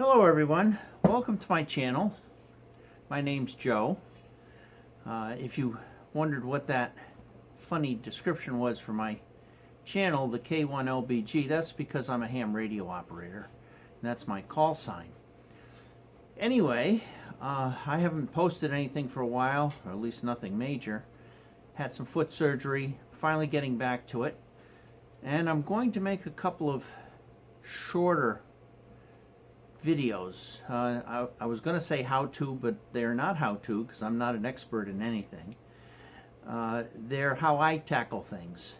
Hello everyone, welcome to my channel. My name's Joe. If you wondered what that funny description was for my channel, the K1LBG, that's because I'm a ham radio operator, and that's my call sign. Anyway, I haven't posted anything for a while, or at least nothing major. Had some foot surgery, finally getting back to it, and I'm going to make a couple of shorter videos. I was going to say how-to, but they're not how-to because I'm not an expert in anything. They're how I tackle things.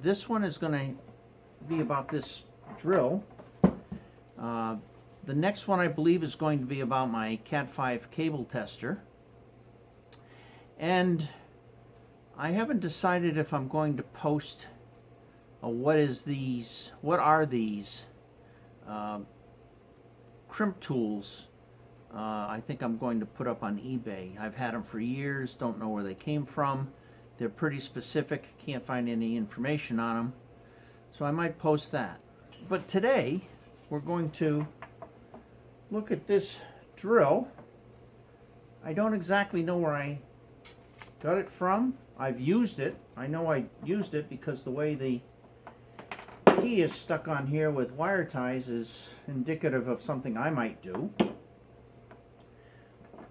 This one is going to be about this drill. The next one I believe is going to be about my Cat 5 cable tester. And I haven't decided if I'm going to post what are these crimp tools. I think I'm going to put up on eBay. I've had them for years, don't know where they came from. They're pretty specific, can't find any information on them, so I might post that. But today we're going to look at this drill. I don't exactly know where I got it from. I've used it. I know I used it because the way the key is stuck on here with wire ties is indicative of something I might do.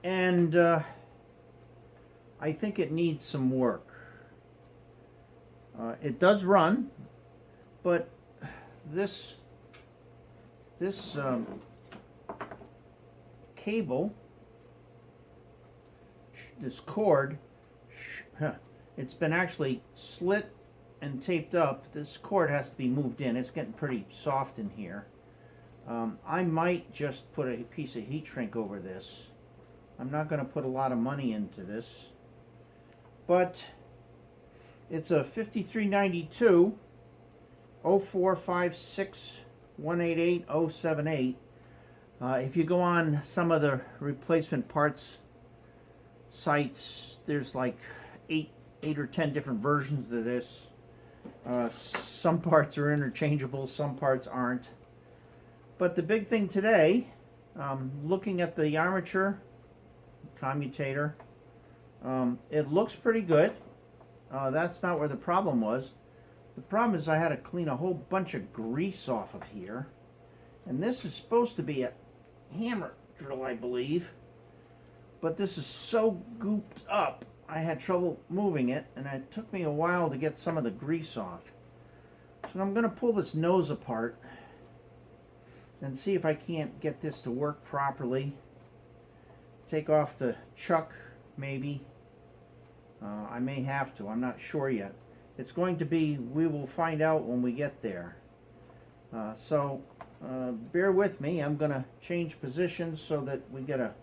And I think it needs some work. It does run, but this cable, this cord, it's been actually slit and taped up. This cord has to be moved in. It's getting pretty soft in here. I might just put a piece of heat shrink over this. I'm not going to put a lot of money into this, but it's a 5392 0456 188 078. If you go on some of the replacement parts sites, there's like eight or 10 different versions of this. Some parts are interchangeable, some parts aren't. But the big thing today, looking at the armature commutator, it looks pretty good. That's not where the problem was. The problem is I had to clean a whole bunch of grease off of here. And this is supposed to be a hammer drill, I believe. But this is so gooped up, I had trouble moving it, and it took me a while to get some of the grease off. So I'm going to pull this nose apart and see if I can't get this to work properly. Take off the chuck, maybe. I may have to, I'm not sure yet. It's going to be, we will find out when we get there. So bear with me, I'm going to change positions so that we get a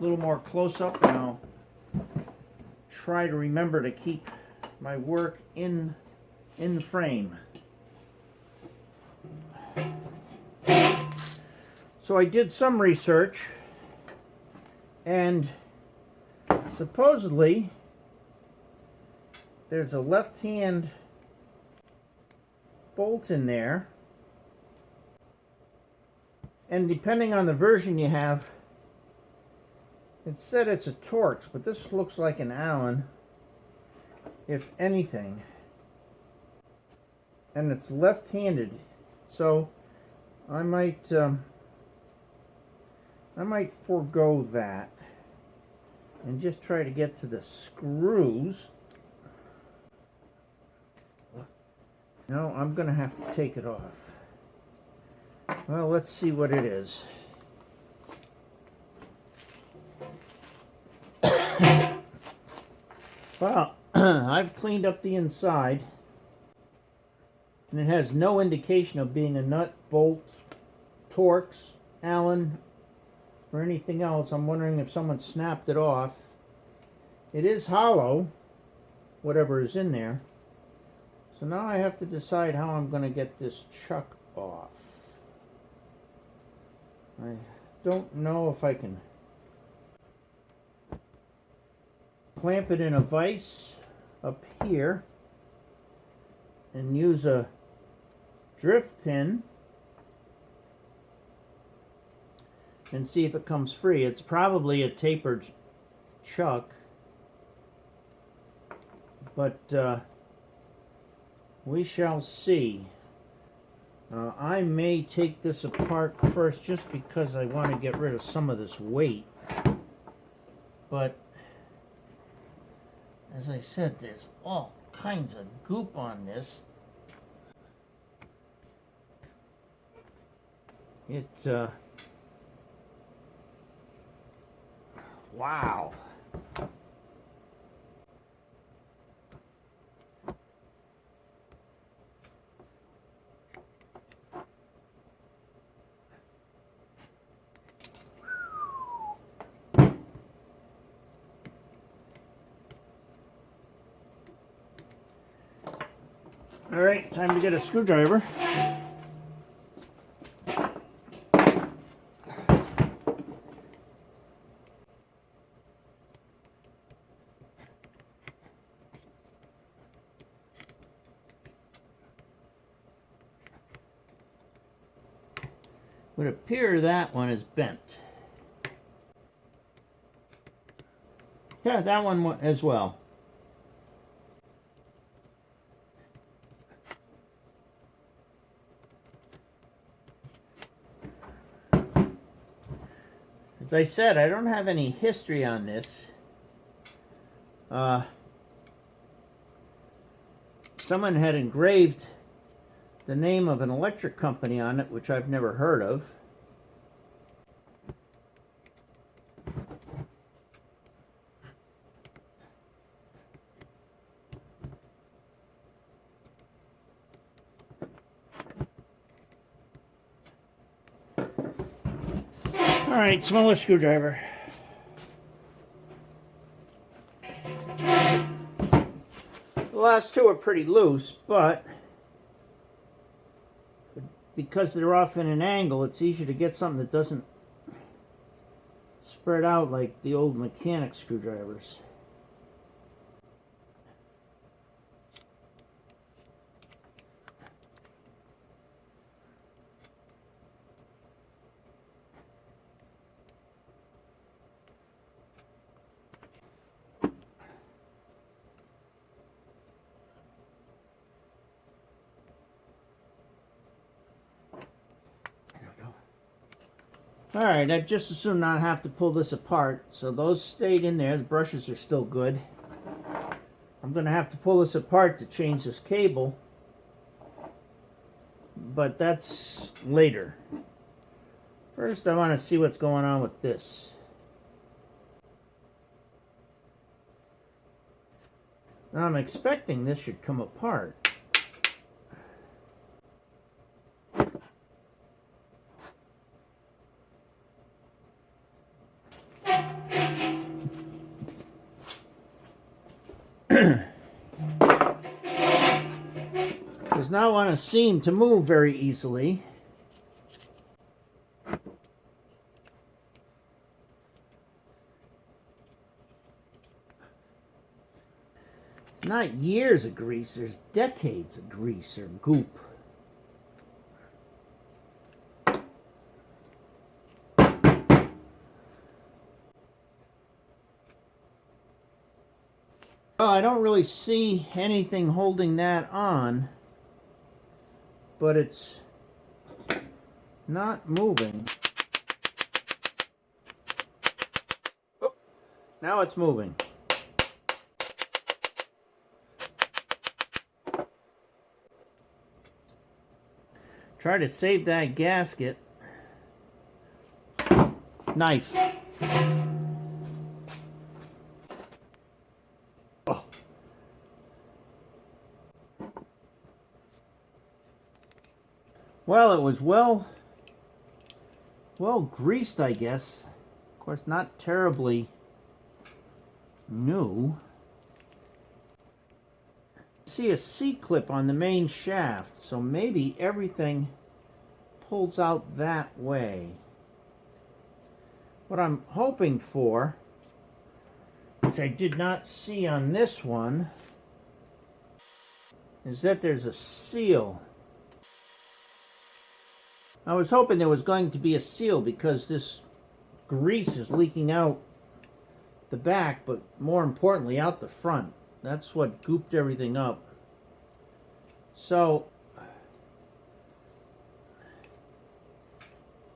little more close-up, and I'll try to remember to keep my work in frame. So I did some research, and supposedly there's a left-hand bolt in there, and depending on the version you have, it said it's a Torx, but this looks like an Allen, if anything. And it's left-handed, so I might forego that and just try to get to the screws. No, I'm going to have to take it off. Well, let's see what it is. Well, I've cleaned up the inside, and it has no indication of being a nut, bolt, Torx, Allen, or anything else. I'm wondering if someone snapped it off. It is hollow, whatever is in there. So now I have to decide how I'm going to get this chuck off. I don't know if I can clamp it in a vise up here and use a drift pin and see if it comes free. It's probably a tapered chuck, but we shall see. I may take this apart first just because I want to get rid of some of this weight, but as I said, there's all kinds of goop on this. Wow. All right, time to get a screwdriver. Would appear that one is bent. Yeah, that one as well. As I said, I don't have any history on this. Someone had engraved the name of an electric company on it, which I've never heard of. All right, smaller screwdriver. The last two are pretty loose, but because they're off in an angle, it's easier to get something that doesn't spread out like the old mechanic screwdrivers. Alright, I'd just as soon not have to pull this apart. So those stayed in there. The brushes are still good. I'm going to have to pull this apart to change this cable. But that's later. First, I want to see what's going on with this. Now, I'm expecting this should come apart. Does not want to seem to move very easily. It's not years of grease, there's decades of grease or goop. Well, I don't really see anything holding that on, but it's not moving. Oh, now it's moving. Try to save that gasket. Knife. Oh. Well, it was well greased, I guess. Of course, not terribly new. See a C-clip on the main shaft, so maybe everything pulls out that way. What I'm hoping for, which I did not see on this one, is that there's a seal. I was hoping there was going to be a seal because this grease is leaking out the back, but more importantly out the front. That's what gooped everything up. So,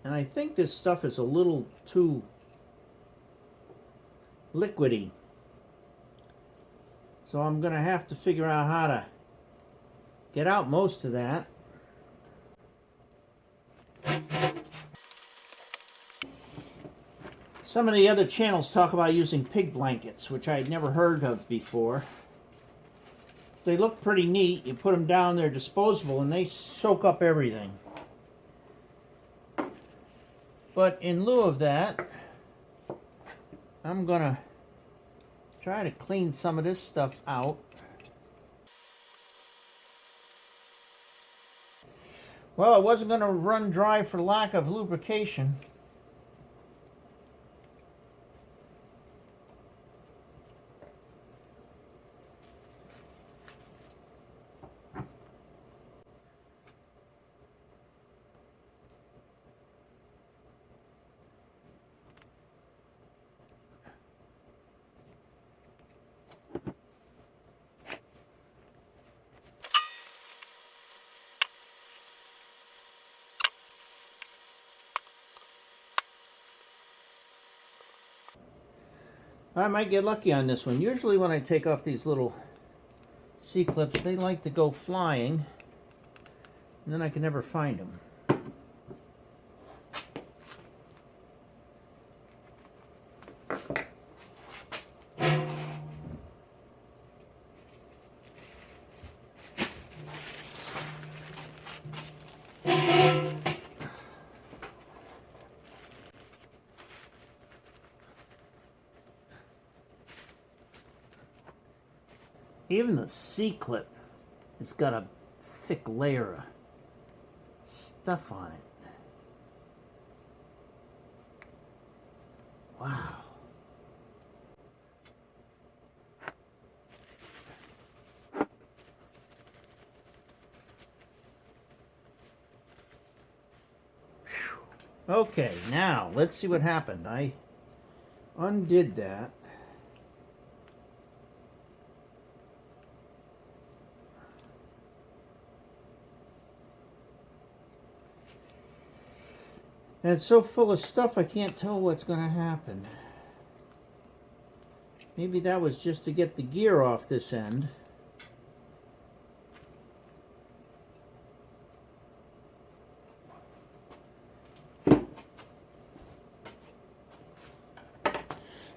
and I think this stuff is a little too liquidy. So I'm going to have to figure out how to get out most of that. Some of the other channels talk about using pig blankets, which I'd never heard of before. They look pretty neat. You put them down, they're disposable, and they soak up everything. But in lieu of that, I'm going to try to clean some of this stuff out. Well, it wasn't going to run dry for lack of lubrication. I might get lucky on this one. Usually when I take off these little C-clips, they like to go flying, and then I can never find them. Even the C-clip, it's got a thick layer of stuff on it. Wow. Whew. Okay, now let's see what happened. I undid that. And it's so full of stuff I can't tell what's going to happen. Maybe that was just to get the gear off this end.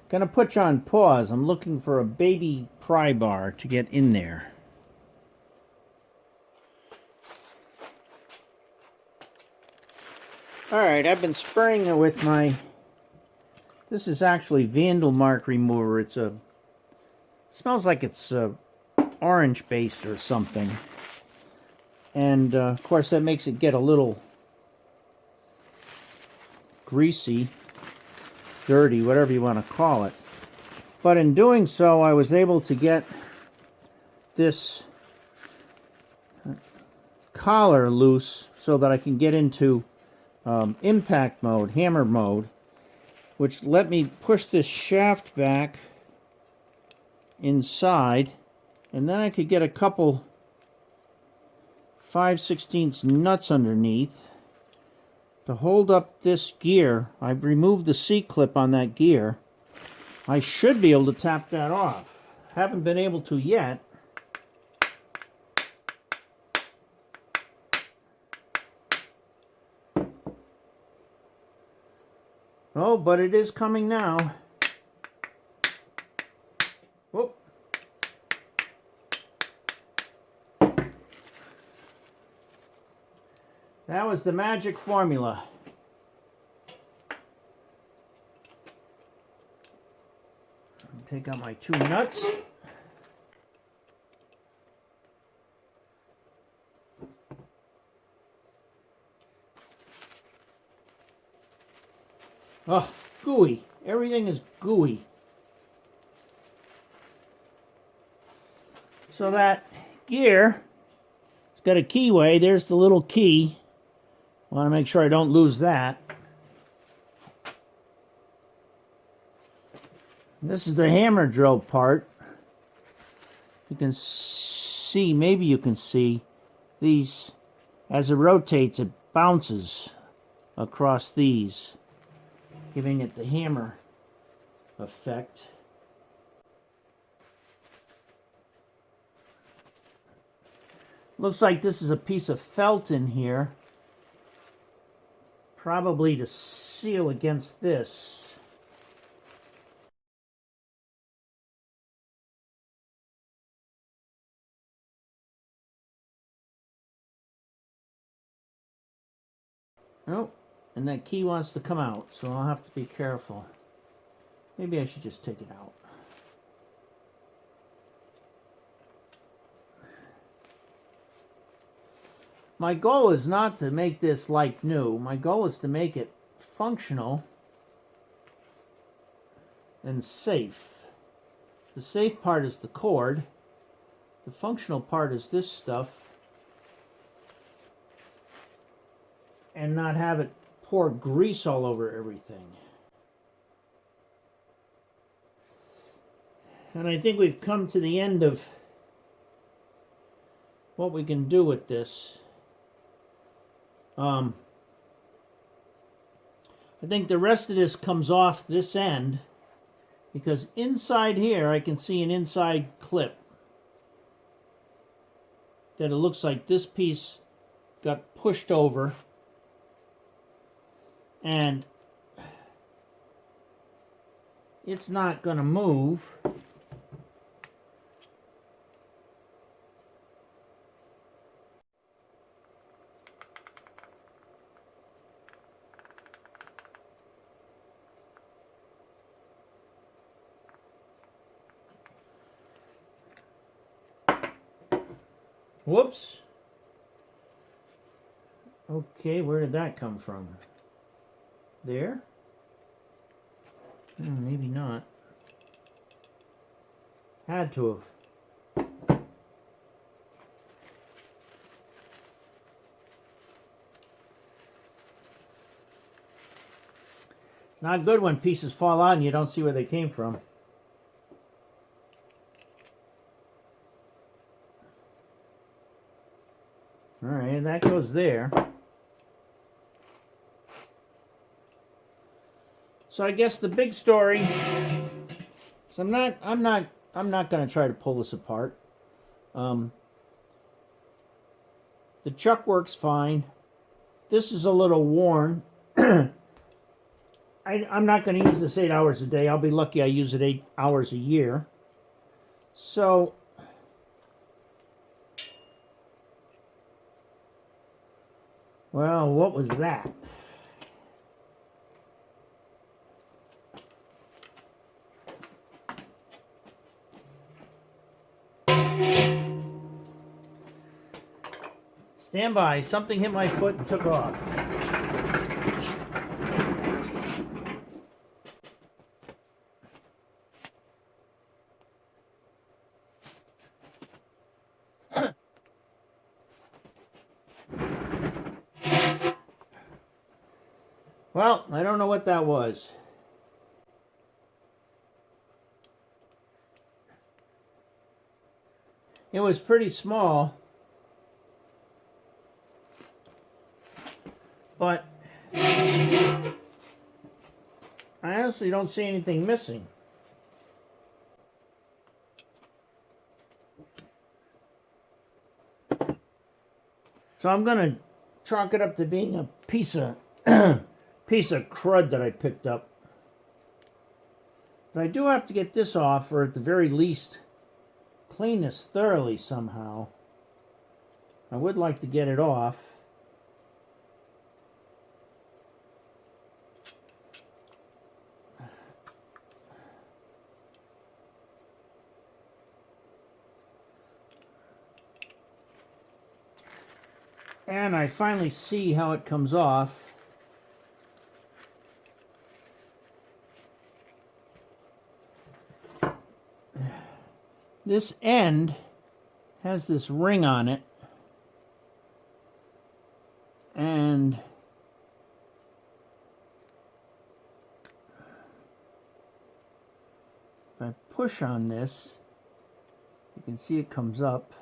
Gonna put you on pause. I'm looking for a baby pry bar to get in there. Alright, I've been spraying it with my, this is actually Vandal Mark remover. It's a, smells like it's orange based or something. And of course that makes it get a little greasy, dirty, whatever you want to call it. But in doing so, I was able to get this collar loose so that I can get into impact mode, hammer mode, which let me push this shaft back inside, and then I could get a couple 5/16 nuts underneath to hold up this gear. I've removed the C-clip on that gear. I should be able to tap that off. Haven't been able to yet. Oh, but it is coming now. Whoop. That was the magic formula. Take out my 2 nuts. Oh, gooey. Everything is gooey. So that gear, it's got a keyway. There's the little key. Want to make sure I don't lose that. This is the hammer drill part. You can see, maybe you can see, these, as it rotates, it bounces across these, giving it the hammer effect. Looks like this is a piece of felt in here, probably to seal against this. Oh, and that key wants to come out, so I'll have to be careful. Maybe I should just take it out. My goal is not to make this like new. My goal is to make it functional and safe. The safe part is the cord. The functional part is this stuff. And not have it pour grease all over everything. And I think we've come to the end of what we can do with this. I think the rest of this comes off this end, because inside here I can see an inside clip that it looks like this piece got pushed over. And it's not going to move. Whoops. Okay, where did that come from? There? Maybe not. Had to have. It's not good when pieces fall out and you don't see where they came from. Alright, that goes there. So I guess the big story is I'm not going to try to pull this apart. The chuck works fine. This is a little worn. I'm not going to use this 8 hours a day. I'll be lucky I use it 8 hours a year. So well, what was that? Stand by. Something hit my foot and took off. Well, I don't know what that was. It was pretty small. But I honestly don't see anything missing. So I'm going to chalk it up to being a piece of crud that I picked up. But I do have to get this off, or at the very least clean this thoroughly somehow. I would like to get it off. And I finally see how it comes off. This end has this ring on it, and I push on this, you can see it comes up.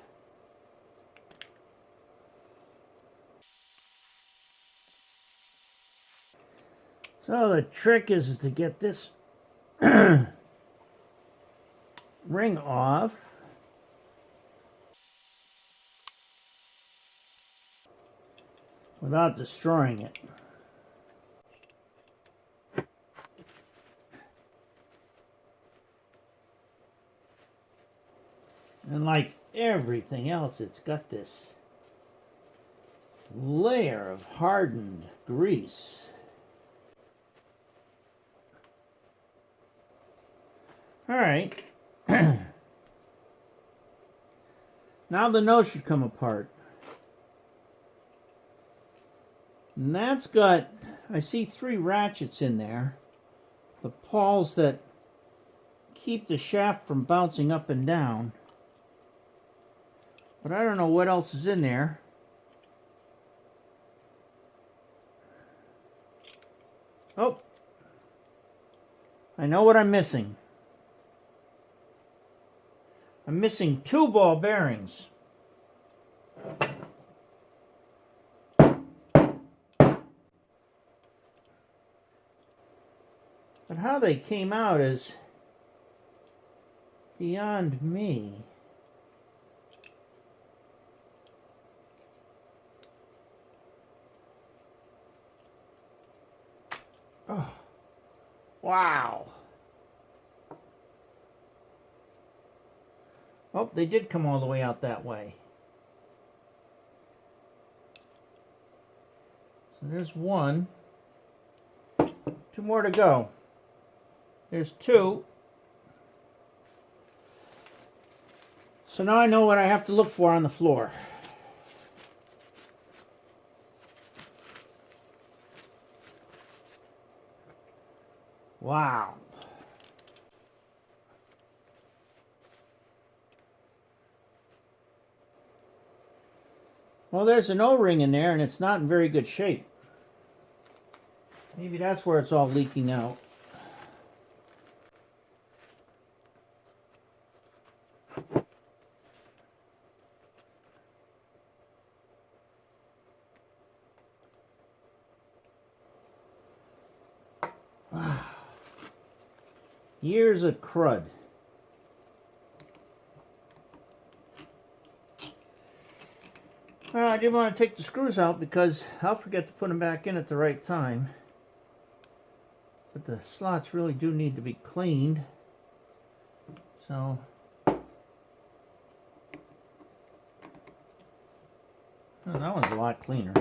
So the trick is to get this ring off. Without destroying it. And like everything else, it's got this layer of hardened grease. All right. Now the nose should come apart. And that's got, I see 3 ratchets in there. The pawls that keep the shaft from bouncing up and down. But I don't know what else is in there. Oh, I know what I'm missing. I'm missing 2 ball bearings. But how they came out is beyond me. Oh, wow. Oh, they did come all the way out that way. So there's 1. 2 more to go. There's 2. So now I know what I have to look for on the floor. Wow. Well, there's an O-ring in there and it's not in very good shape. Maybe that's where it's all leaking out. Years of crud. I didn't want to take the screws out because I'll forget to put them back in at the right time. But the slots really do need to be cleaned. So oh, that one's a lot cleaner.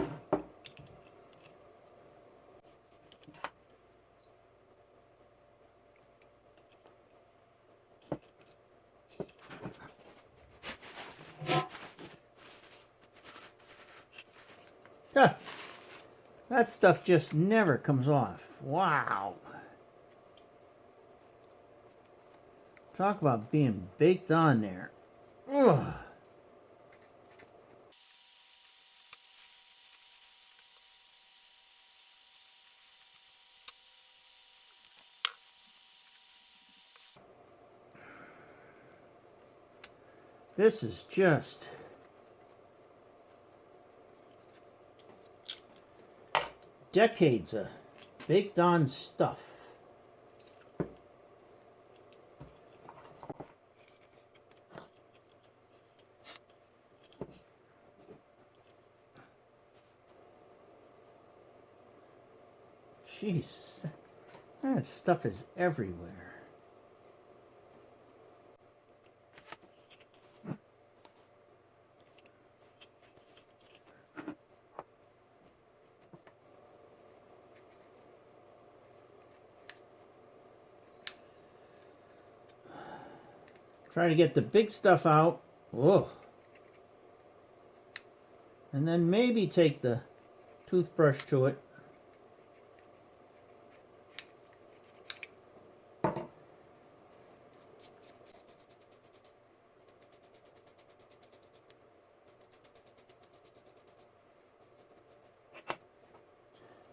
That stuff just never comes off. Wow. Talk about being baked on there. Ugh. This is just decades of baked on stuff. Jeez, that stuff is everywhere. Try to get the big stuff out. Whoa. And then maybe take the toothbrush to it.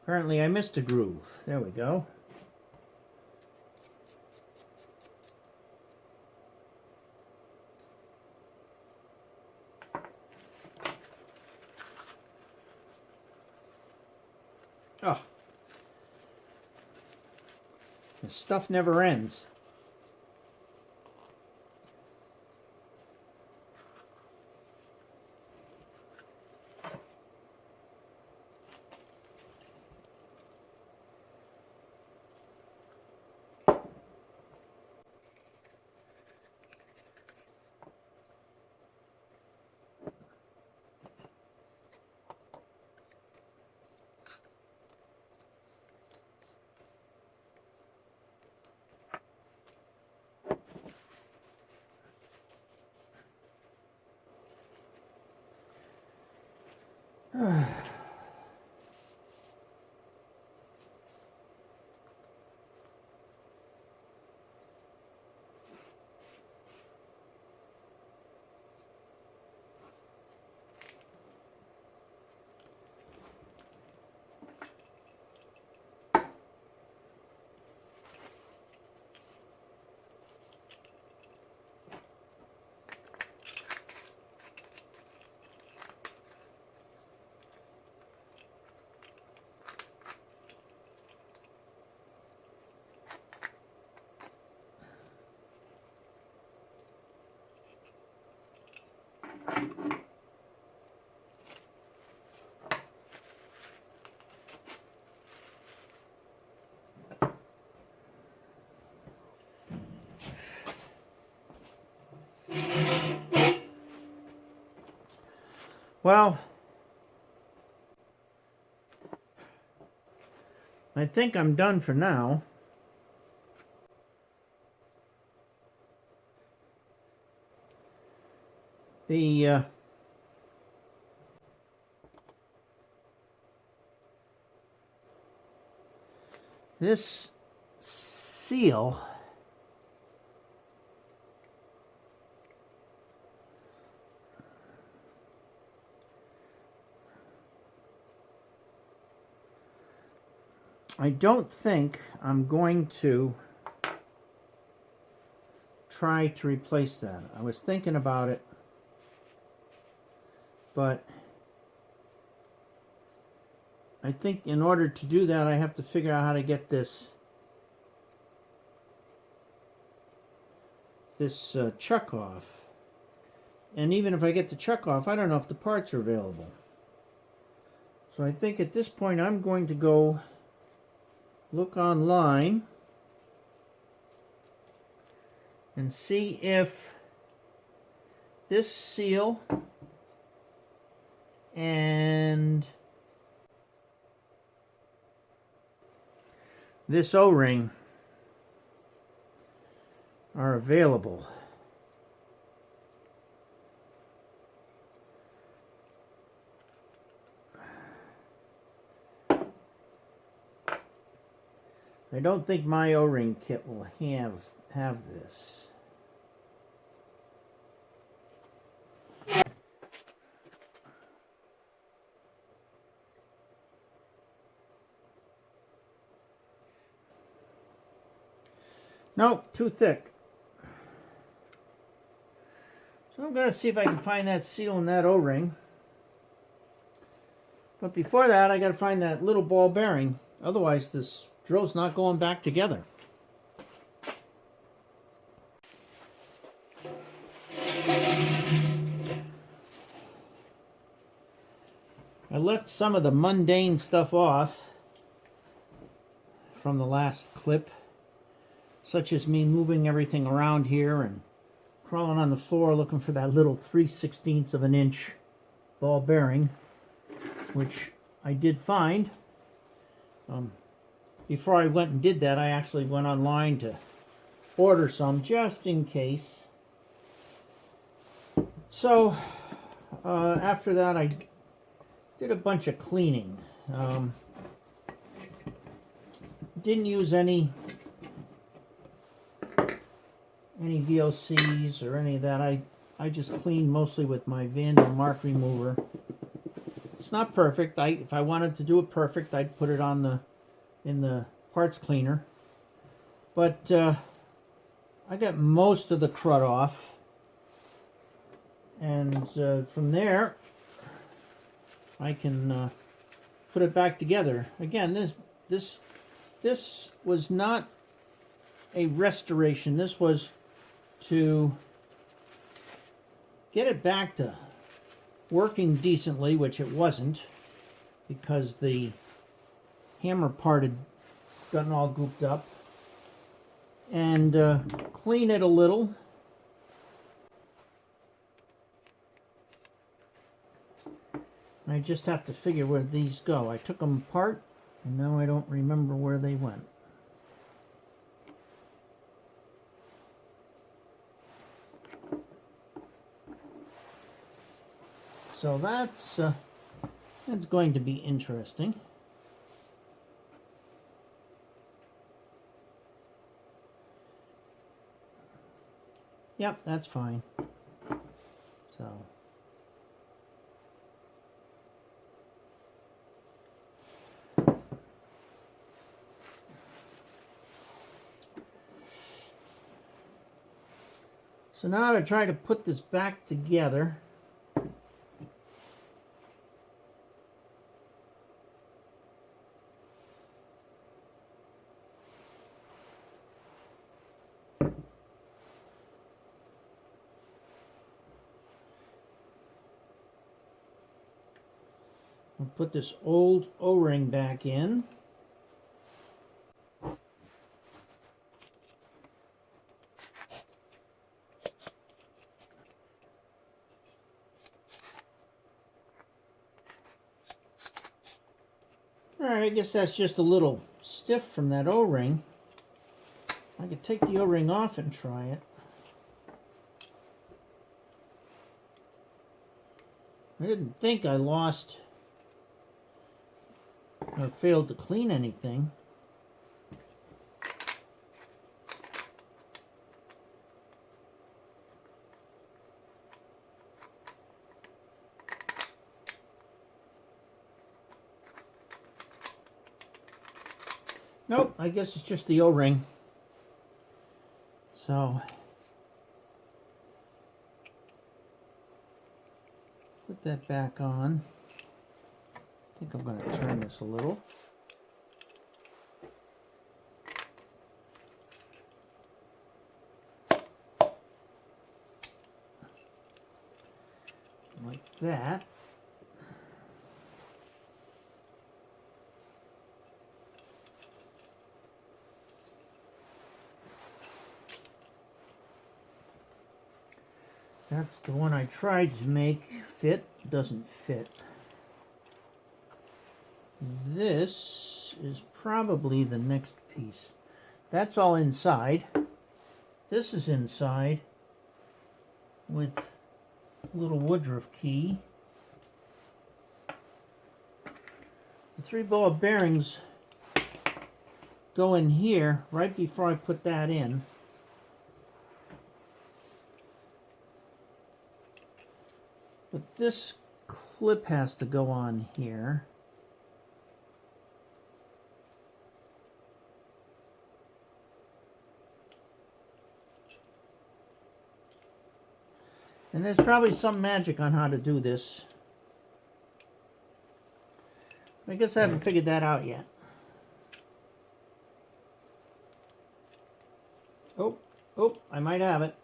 Apparently I missed a groove. There we go. Oh, this stuff never ends. Well, I think I'm done for now. This seal I don't think I'm going to try to replace that. I was thinking about it, but I think in order to do that, I have to figure out how to get this chuck off. And even if I get the chuck off, I don't know if the parts are available. So I think at this point I'm going to go look online and see if this seal and this O-ring are available. I don't think my O-ring kit will have this. Nope, too thick. So I'm going to see if I can find that seal in that O-ring. But before that, I got to find that little ball bearing. Otherwise, this drill's not going back together. I left some of the mundane stuff off from the last clip, such as me moving everything around here and crawling on the floor looking for that little 3/16 of an inch ball bearing, which I did find. Before I went and did that, I actually went online to order some just in case. So after that, I did a bunch of cleaning. Didn't use any VOCs or any of that. I just cleaned mostly with my Vandal mark remover. It's not perfect. If I wanted to do it perfect, I'd put it on in the parts cleaner. But I got most of the crud off, and from there I can put it back together. Again, this was not a restoration. This was to get it back to working decently, which it wasn't, because the hammer part had gotten all gooped up, and clean it a little. I just have to figure where these go. I took them apart, and now I don't remember where they went. So that's going to be interesting. Yep, that's fine. So now to try to put this back together. I'll put this old O-ring back in. Alright, I guess that's just a little stiff from that O-ring. I could take the O-ring off and try it. I didn't think I lost or failed to clean anything. Nope, I guess it's just the O-ring. So, put that back on. I think I'm going to turn this a little. Like that. That's the one I tried to make fit. Doesn't fit. This is probably the next piece. That's all inside. This is inside with a little Woodruff key. The 3-ball bearings go in here right before I put that in. But this clip has to go on here. And there's probably some magic on how to do this. I guess I haven't figured that out yet. Oh, I might have it.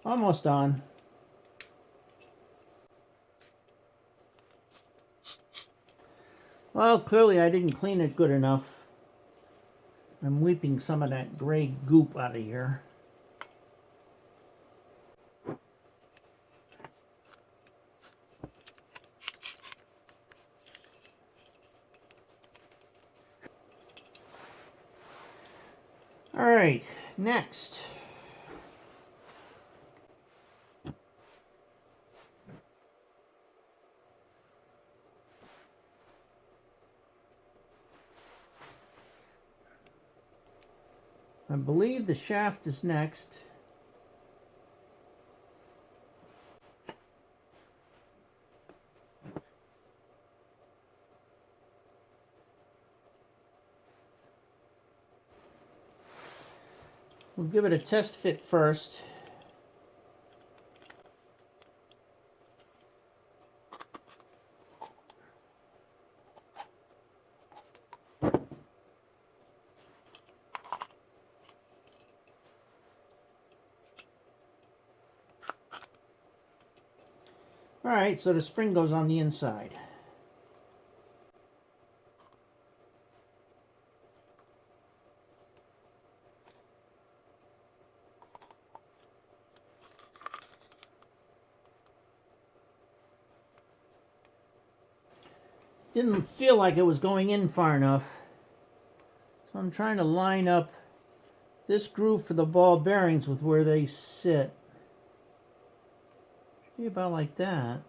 Almost on. Well, clearly I didn't clean it good enough. I'm weeping some of that gray goop out of here. All right, next. I believe the shaft is next. We'll give it a test fit first. Alright, so the spring goes on the inside. Didn't feel like it was going in far enough. So I'm trying to line up this groove for the ball bearings with where they sit. Should be about like that.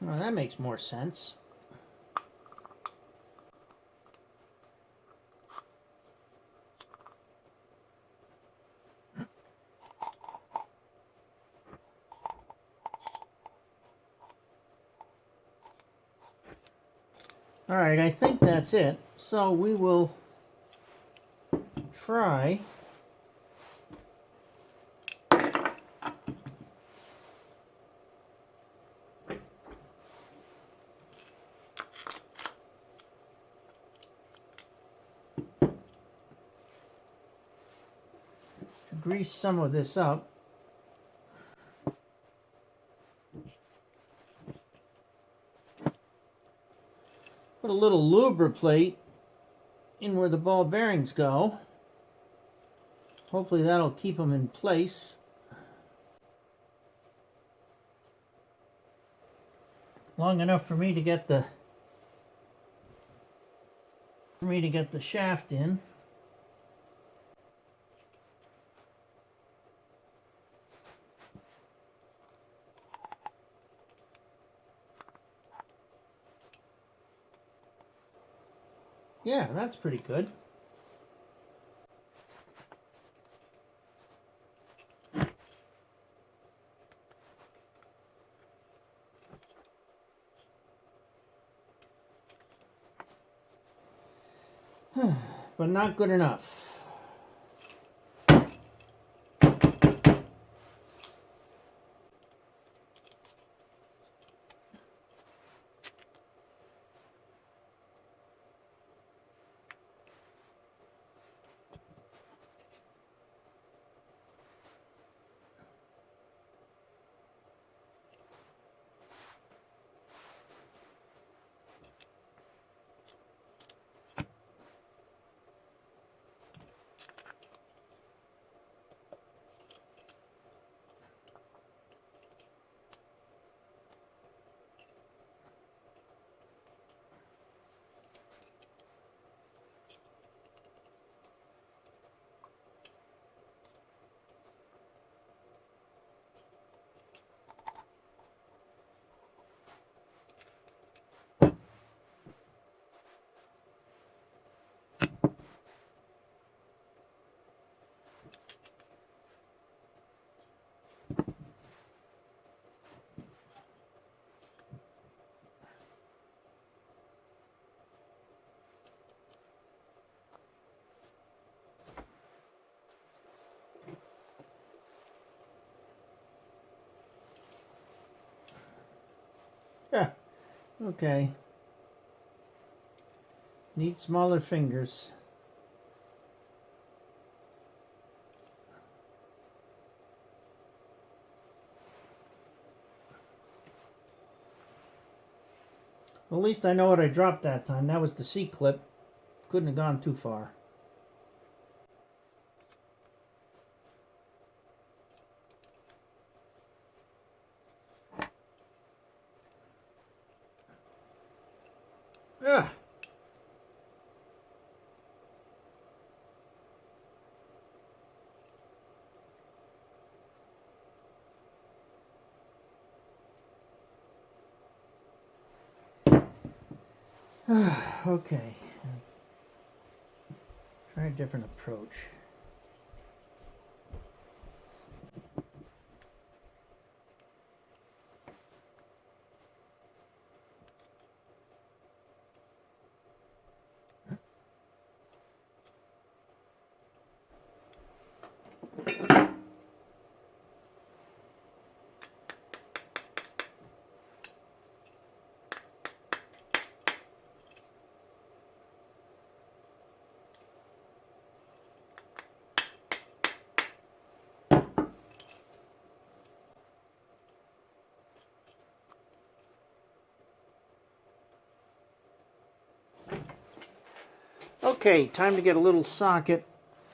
Well, that makes more sense. Alright, I think that's it. So we will try to grease some of this up. Put a little lubricate in where the ball bearings go. Hopefully that'll keep them in place. Long enough for me to get the shaft in. Yeah, that's pretty good. But not good enough. Yeah, okay. Need smaller fingers. At least I know what I dropped that time. That was the C-clip. Couldn't have gone too far. Ugh. Okay. Try a different approach. Okay, time to get a little socket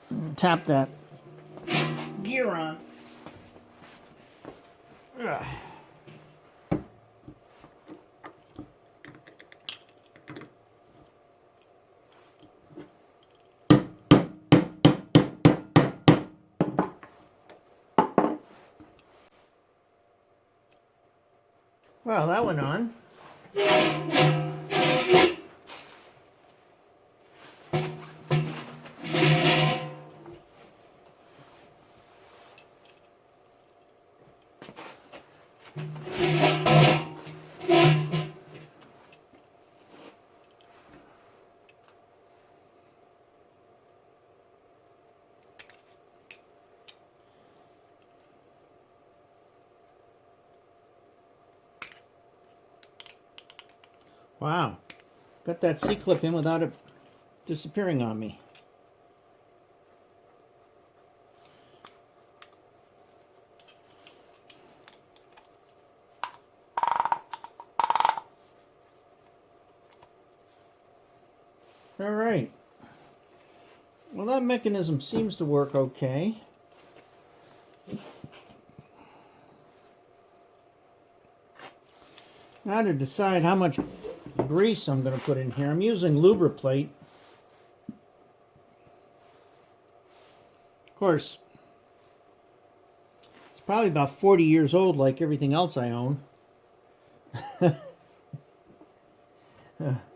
and tap that gear on. Ugh. Well, that went on. Wow. Got that C-clip in without it disappearing on me. All right. Well, that mechanism seems to work okay. Now to decide how much grease I'm going to put in here. I'm using Lubriplate. Of course, it's probably about 40 years old like everything else I own.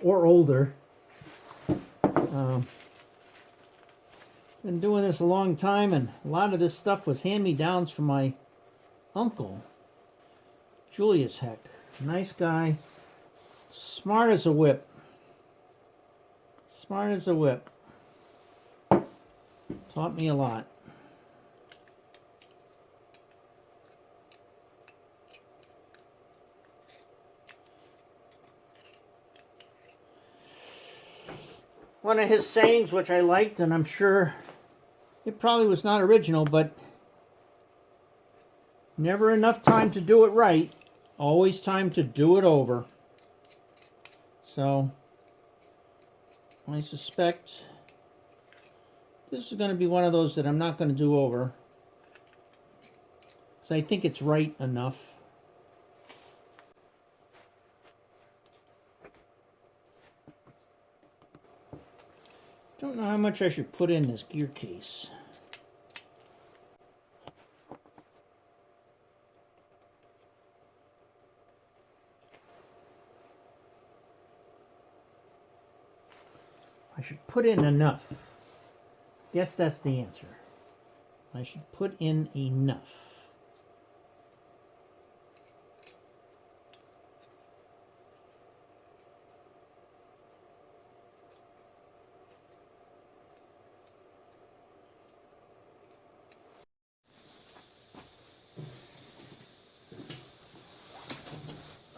Or older. Been doing this a long time, and a lot of this stuff was hand-me-downs from my uncle, Julius Heck. Nice guy. Smart as a whip. Smart as a whip. Taught me a lot. One of his sayings, which I liked, and I'm sure it probably was not original, but never enough time to do it right. Always time to do it over. So, I suspect this is going to be one of those that I'm not going to do over. Because I think it's right enough. Don't know how much I should put in this gear case. I should put in enough. Guess that's the answer. I should put in enough.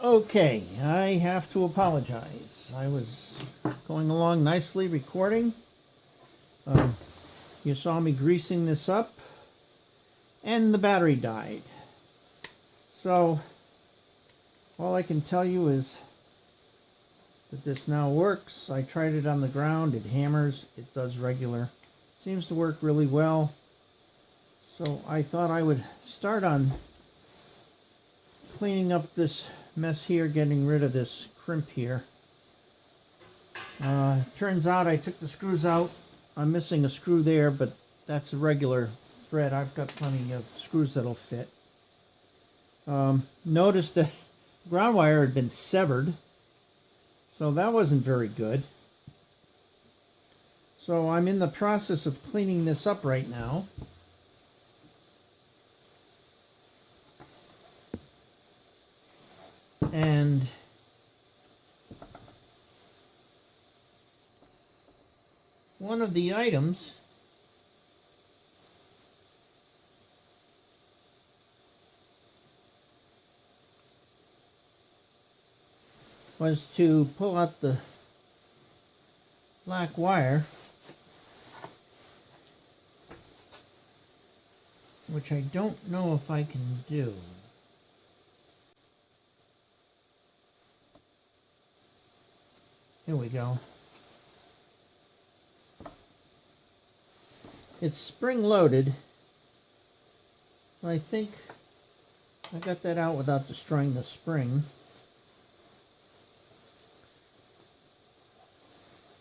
Okay, I have to apologize. I was going along nicely recording. You saw me greasing this up, and the battery died. So, all I can tell you is that this now works. I tried it on the ground. It hammers. It does regular. Seems to work really well. So I thought I would start on cleaning up this mess here, getting rid of this crimp here. Turns out I took the screws out. I'm missing a screw there, but that's a regular thread. I've got plenty of screws that'll fit. Notice the ground wire had been severed, so that wasn't very good. So I'm in the process of cleaning this up right now. And one of the items was to pull out the black wire, which I don't know if I can do. Here we go. It's spring-loaded, so I think I got that out without destroying the spring.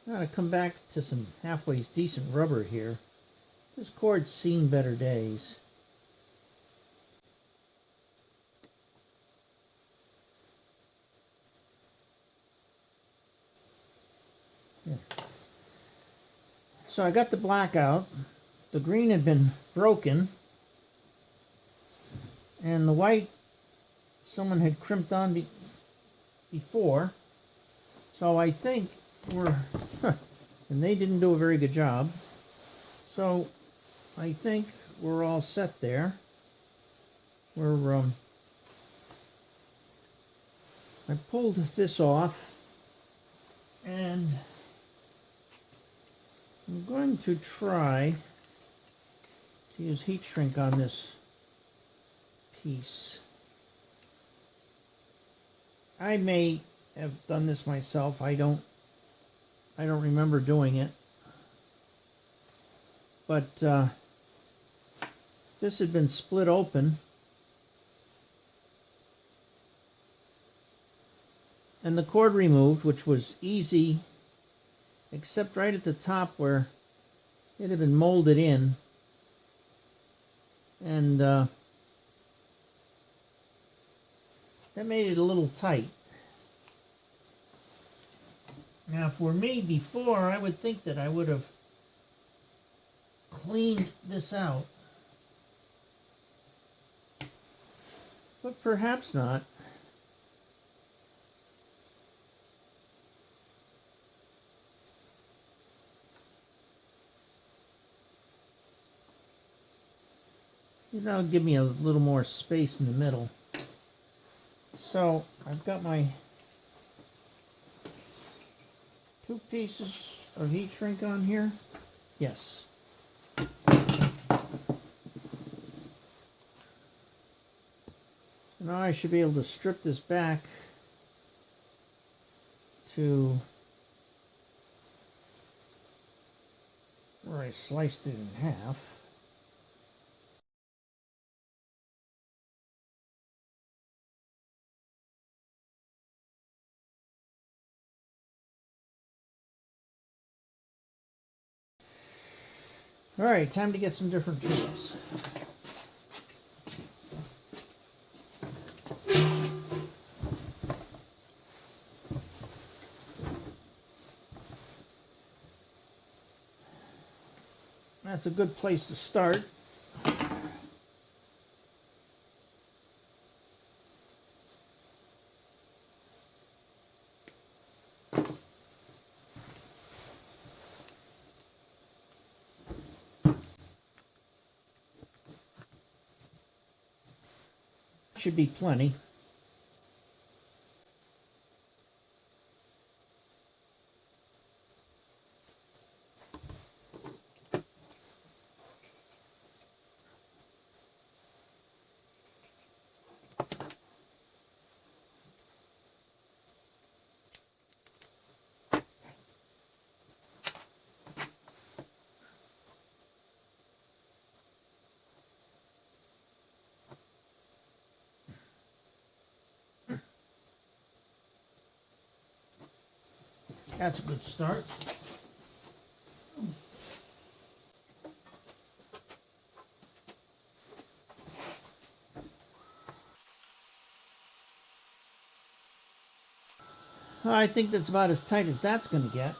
I gotta come back to some halfway decent rubber here. This cord's seen better days. Yeah. So I got the black out. The green had been broken. And the white, someone had crimped on before. So I think we're, and they didn't do a very good job. So I think we're all set there. We're, I pulled this off, and I'm going to try to use heat shrink on this piece. I may have done this myself. I don't remember doing it. But this had been split open. And the cord removed, which was easy, except right at the top where it had been molded in. And that made it a little tight. Now, if it were me before, I would think that I would have cleaned this out. But perhaps not. That'll give me a little more space in the middle. So I've got my 2 pieces of heat shrink on here. Yes. Now I should be able to strip this back to where I sliced it in half. All right, time to get some different tools. That's a good place to start. Should be plenty. That's a good start. I think that's about as tight as that's going to get.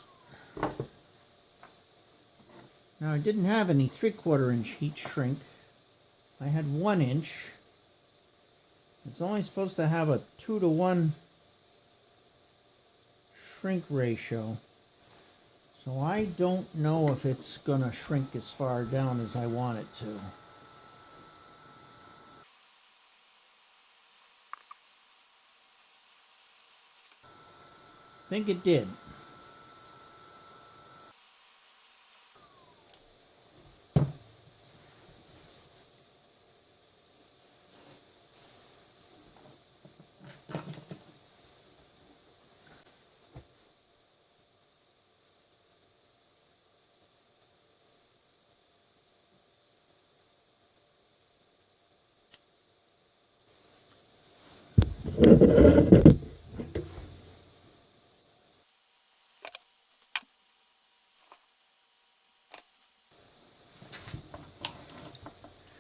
Now, I didn't have any 3/4 inch heat shrink. I had 1 inch. It's only supposed to have a 2-to-1 shrink ratio. So I don't know if it's going to shrink as far down as I want it to. I think it did.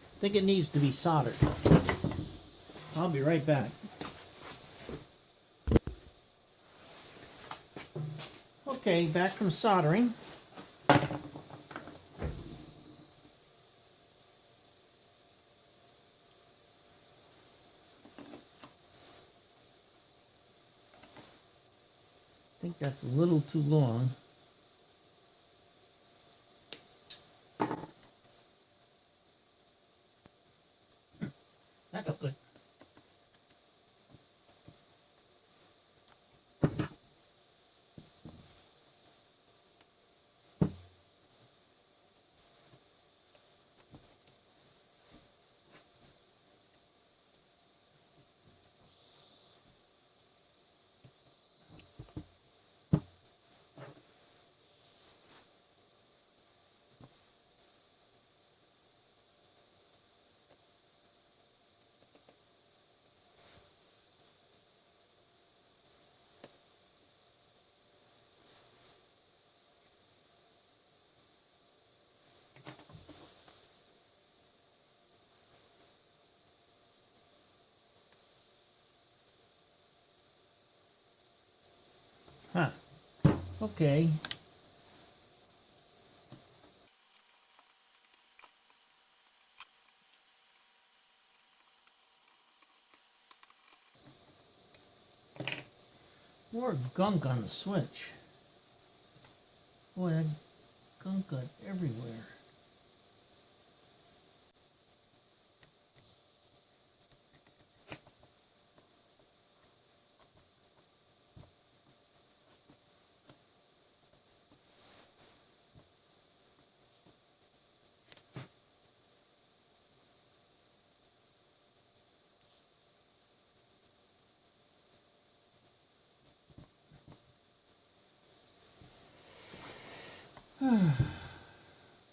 I think it needs to be soldered. I'll be right back. Okay, back from soldering. I think that's a little too long. That felt good. Huh. Okay. More gunk on the switch. Boy, that gunk got everywhere.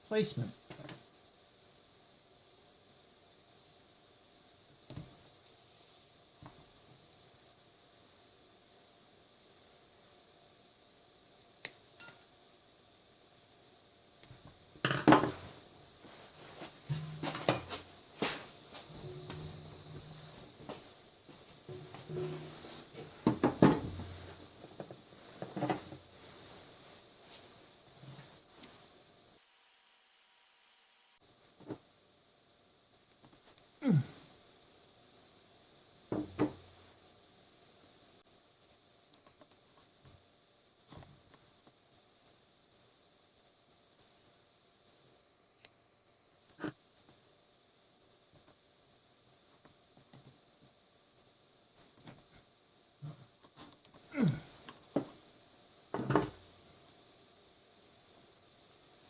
Placement.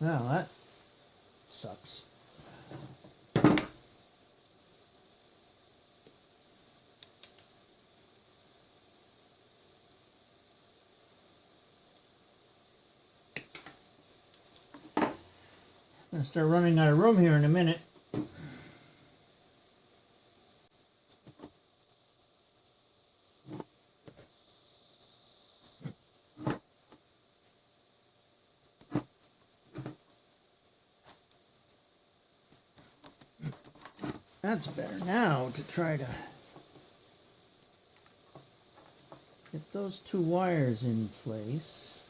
Well, that sucks. I'm gonna start running out of room here in a minute. That's better. Now to try to get those two wires in place.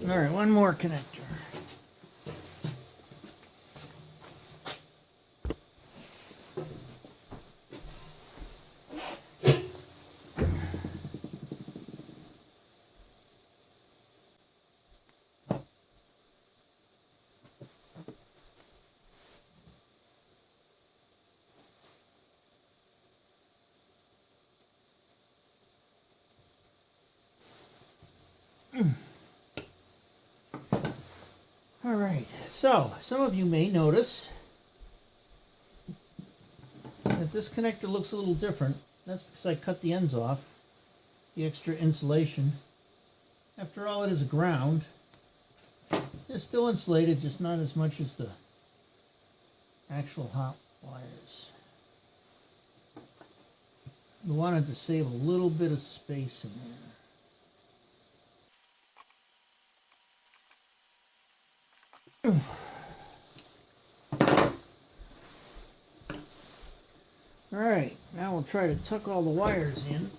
All right, one more connector. All right, so some of you may notice that this connector looks a little different. That's because I cut the ends off, the extra insulation. After all, it is a ground. It's still insulated, just not as much as the actual hot wires. We wanted to save a little bit of space in there. All right, now we'll try to tuck all the wires in.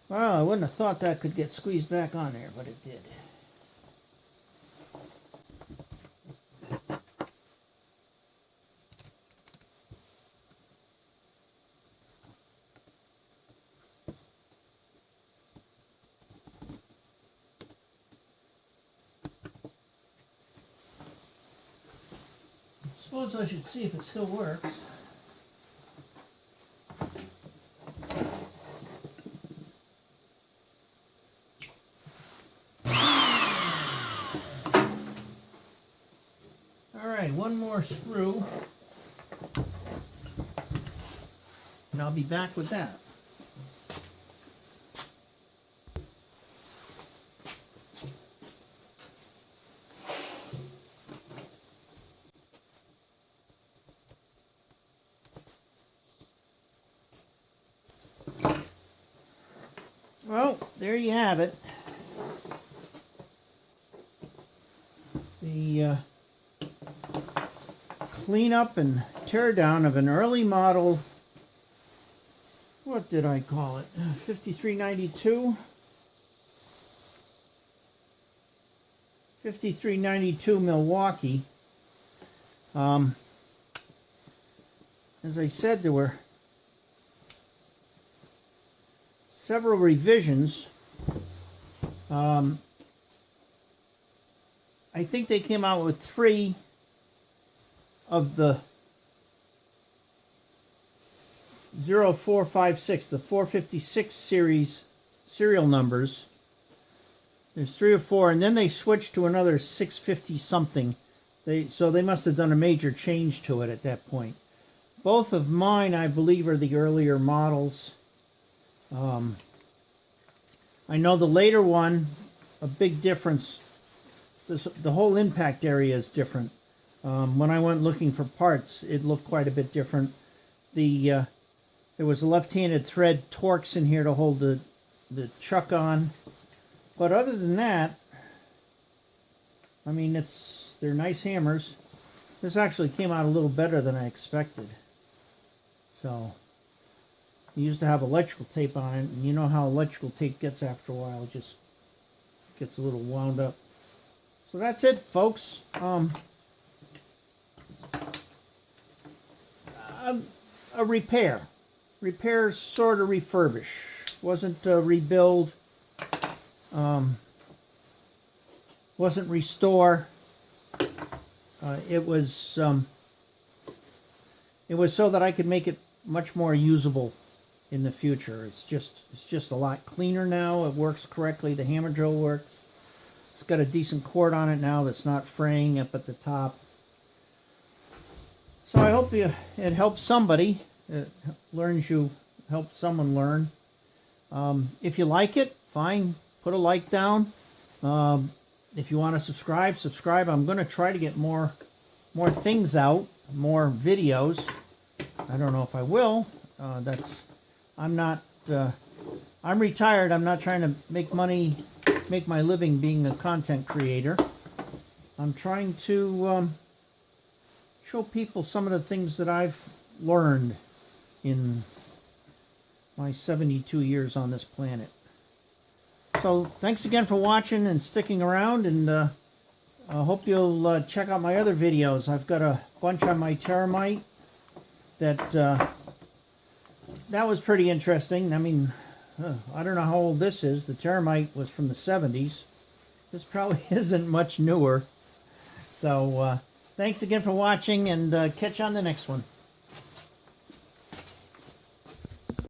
Well, I wouldn't have thought that could get squeezed back on there, but it did. Suppose I should see if it still works. One more screw, and I'll be back with that. Well, there you have it. The cleanup and tear down of an early model, what did I call it? 5392? 5392 Milwaukee. As I said, there were several revisions. I think they came out with 3 of the 0456, the 456 series serial numbers. There's 3 or 4, and then they switched to another 650 something. So they must have done a major change to it at that point. Both of mine, I believe, are the earlier models. I know the later one, a big difference. The whole impact area is different. When I went looking for parts, it looked quite a bit different. There was a left-handed thread Torx in here to hold the chuck on. But other than that, I mean, they're nice hammers. This actually came out a little better than I expected. So, you used to have electrical tape on it, and you know how electrical tape gets after a while. It just gets a little wound up. So that's it, folks. A repair. Repair, sort of refurbish. Wasn't a rebuild. Wasn't restore. It was so that I could make it much more usable in the future. It's just a lot cleaner now. It works correctly. The hammer drill works. It's got a decent cord on it now that's not fraying up at the top. So I hope it helps somebody. It helps someone learn. If you like it, fine. Put a like down. If you want to subscribe. I'm going to try to get more things out, more videos. I don't know if I will. I'm retired. I'm not trying to make my living being a content creator. I'm trying to show people some of the things that I've learned in my 72 years on this planet. So thanks again for watching and sticking around, and I hope you'll check out my other videos. I've got a bunch on my Terramite that was pretty interesting. I mean, I don't know how old this is. The Terramite was from the 70s. This probably isn't much newer. So thanks again for watching, and catch you on the next one.